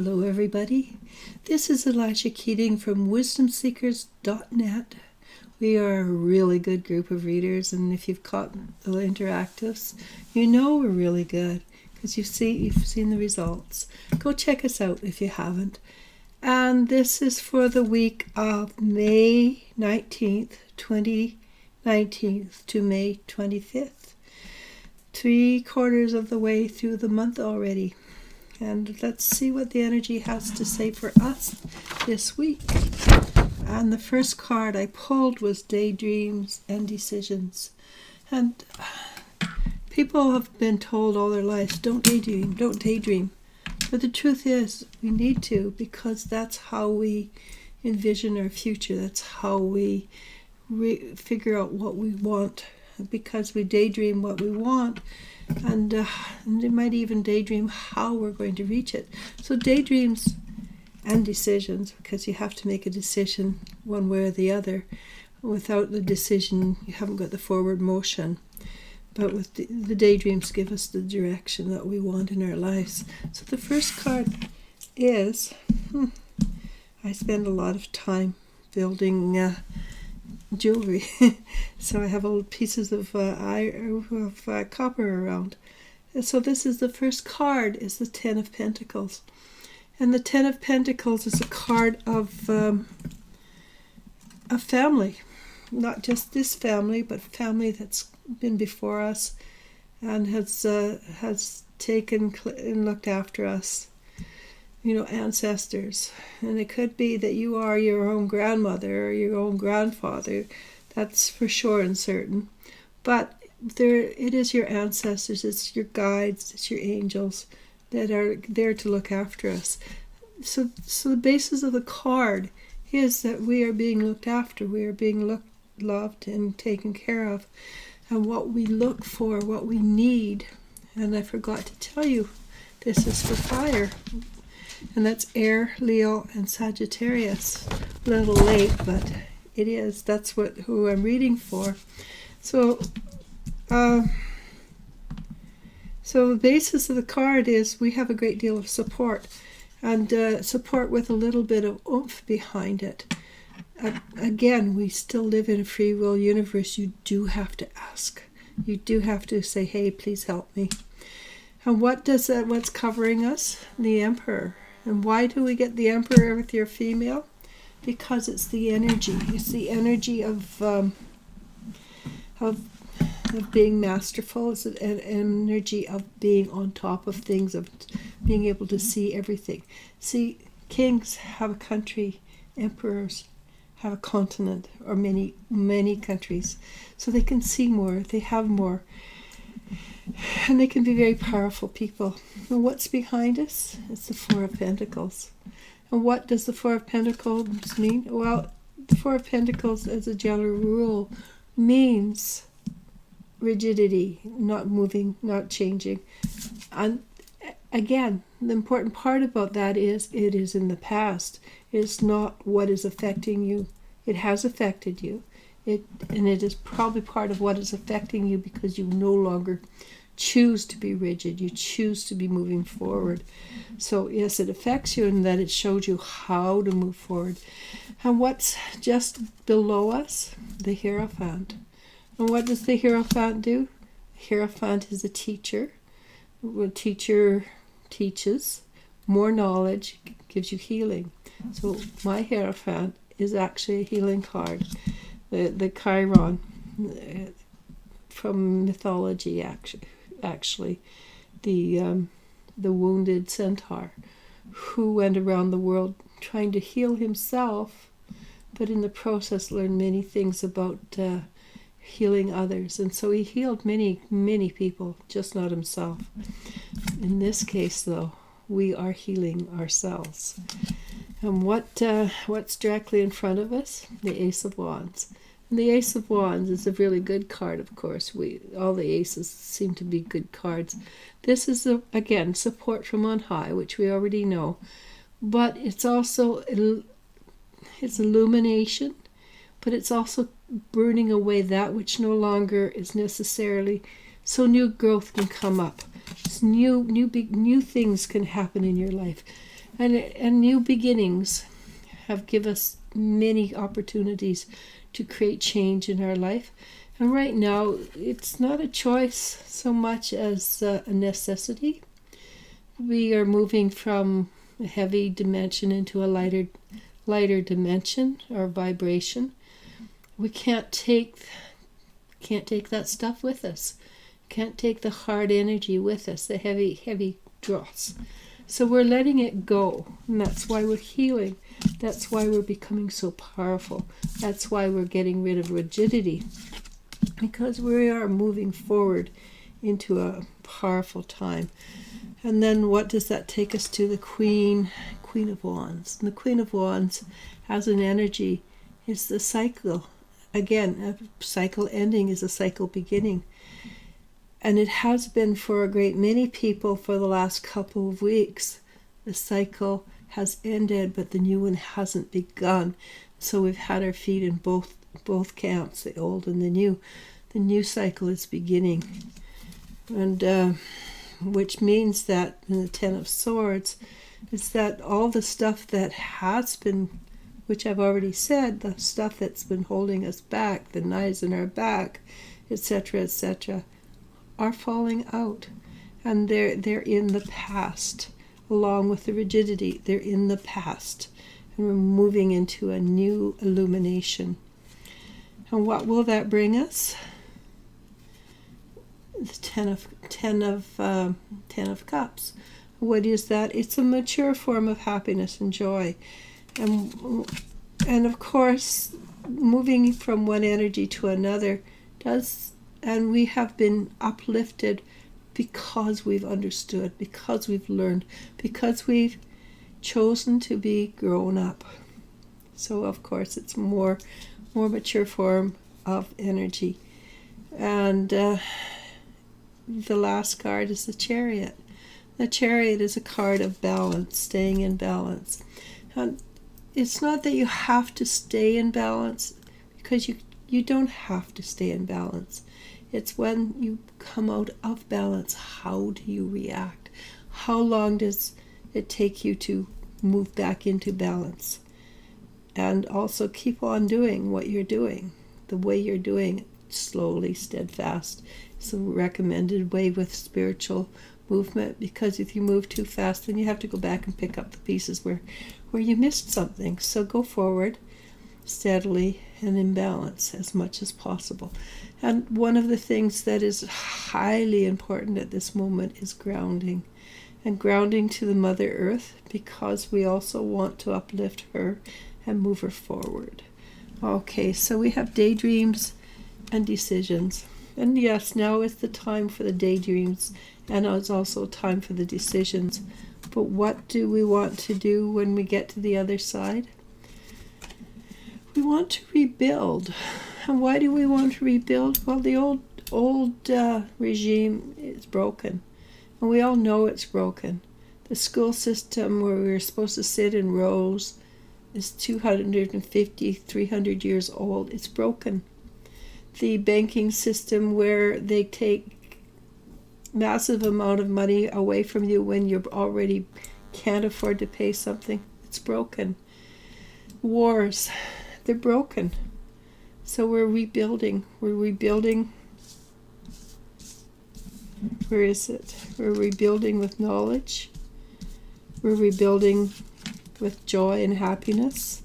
Hello, everybody. This is Elisha Keating from wisdomseekers.net. We are a really good group of readers, and if you've caught the interactives, you know we're really good because you've seen the results. Go check us out if you haven't. And this is for the week of May 19th, 2019 to May 25th. 3/4 of the way through the month already. And let's see what the energy has to say for us this week. And the first card I pulled was Daydreams and Decisions. And people have been told all their lives, don't daydream. But the truth is, we need to, because that's how we envision our future. That's how we figure out what we want. Because we daydream what we want, and they might even daydream how we're going to reach it. So daydreams and decisions, because you have to make a decision one way or the other. Without the decision, you haven't got the forward motion. But with the daydreams give us the direction that we want in our lives. So the first card is, I spend a lot of time building jewelry, so I have old pieces of copper around. And so this is the first card, is the Ten of Pentacles, and the Ten of Pentacles is a card of a family, not just this family, but family that's been before us and has taken and looked after us. Ancestors. And it could be that you are your own grandmother or your own grandfather. That's for sure and certain. But it is your ancestors, it's your guides, it's your angels that are there to look after us. So the basis of the card is that we are being looked after. We are being loved and taken care of. And what we look for, what we need. And I forgot to tell you, this is for fire. And that's Air, Leo, and Sagittarius. A little late, but it is. That's who I'm reading for. So the basis of the card is we have a great deal of support, and support with a little bit of oomph behind it. Again, we still live in a free will universe. You do have to ask. You do have to say, hey, please help me. And what's covering us? The Emperor. And why do we get the Emperor with your female? Because it's the energy. It's the energy of being masterful. It's an energy of being on top of things, of being able to see everything. See, kings have a country, emperors have a continent, or many, many countries. So they can see more, they have more. And they can be very powerful people. And what's behind us? It's the Four of Pentacles. And what does the Four of Pentacles mean? Well, the Four of Pentacles, as a general rule, means rigidity, not moving, not changing. And again, the important part about that is it is in the past. It's not what is affecting you. It has affected you. And it is probably part of what is affecting you because you no longer choose to be rigid. You choose to be moving forward. So yes, it affects you in that it shows you how to move forward. And what's just below us? The Hierophant. And what does the Hierophant do? The Hierophant is a teacher. A teacher teaches. More knowledge gives you healing. So my Hierophant is actually a healing card. The Chiron from mythology, actually, the wounded centaur who went around the world trying to heal himself, but in the process learned many things about healing others. And so he healed many, many people, just not himself. In this case, though, we are healing ourselves. And what's directly in front of us? The Ace of Wands. And the Ace of Wands is a really good card, of course. All the aces seem to be good cards. This is, again, support from on high, which we already know. But it's also, it's illumination, but it's also burning away that which no longer is necessarily, so new growth can come up. New things can happen in your life. And new beginnings have given us many opportunities to create change in our life. And right now, it's not a choice so much as a necessity. We are moving from a heavy dimension into a lighter dimension or vibration. We can't take that stuff with us. Can't take the hard energy with us, the heavy dross. So we're letting it go, and that's why we're healing. That's why we're becoming so powerful. That's why we're getting rid of rigidity, because we are moving forward into a powerful time. And then what does that take us to? The Queen of Wands. And the Queen of Wands has an energy. It's the cycle. Again, a cycle ending is a cycle beginning. And it has been for a great many people for the last couple of weeks. The cycle has ended, but the new one hasn't begun. So we've had our feet in both camps, the old and the new. The new cycle is beginning. And which means that in the Ten of Swords, is that all the stuff that has been, which I've already said, the stuff that's been holding us back, the knives in our back, etc., are falling out. And they're in the past, along with the rigidity. They're in the past. And we're moving into a new illumination. And what will that bring us? The Ten of Cups. What is that? It's a mature form of happiness and joy. And of course, moving from one energy to another does, and we have been uplifted because we've understood, because we've learned, because we've chosen to be grown up. So of course it's more mature form of energy. And the last card is the Chariot. The Chariot is a card of balance, staying in balance. And it's not that you have to stay in balance, because you don't have to stay in balance. It's when you come out of balance, how do you react? How long does it take you to move back into balance? And also keep on doing what you're doing, the way you're doing it, slowly, steadfast. It's a recommended way with spiritual movement, because if you move too fast, then you have to go back and pick up the pieces where you missed something. So go forward steadily and in balance as much as possible. And one of the things that is highly important at this moment is grounding. And grounding to the Mother Earth, because we also want to uplift her and move her forward. Okay, so we have daydreams and decisions. And yes, now is the time for the daydreams, and it's also time for the decisions. But what do we want to do when we get to the other side? We want to rebuild. And why do we want to rebuild? Well, the old regime is broken. And we all know it's broken. The school system where we were supposed to sit in rows is 250, 300 years old. It's broken. The banking system where they take massive amount of money away from you when you already can't afford to pay something, it's broken. Wars, they're broken. So we're rebuilding. We're rebuilding. Where is it? We're rebuilding with knowledge. We're rebuilding with joy and happiness.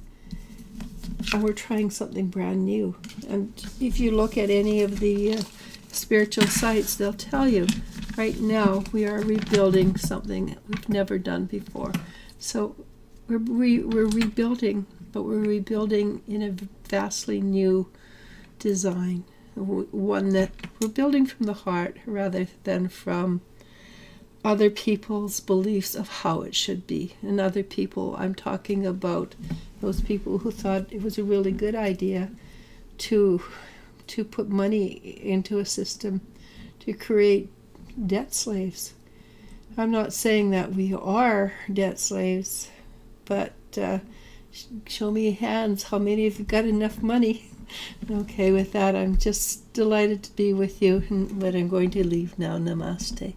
And we're trying something brand new. And if you look at any of the spiritual sites, they'll tell you, right now we are rebuilding something that we've never done before. So we're rebuilding, but we're rebuilding in a vastly new design. One that we're building from the heart rather than from other people's beliefs of how it should be. And other people, I'm talking about those people who thought it was a really good idea to put money into a system to create debt slaves. I'm not saying that we are debt slaves, but show me hands, how many of you got enough money? Okay, with that, I'm just delighted to be with you, but I'm going to leave now. Namaste.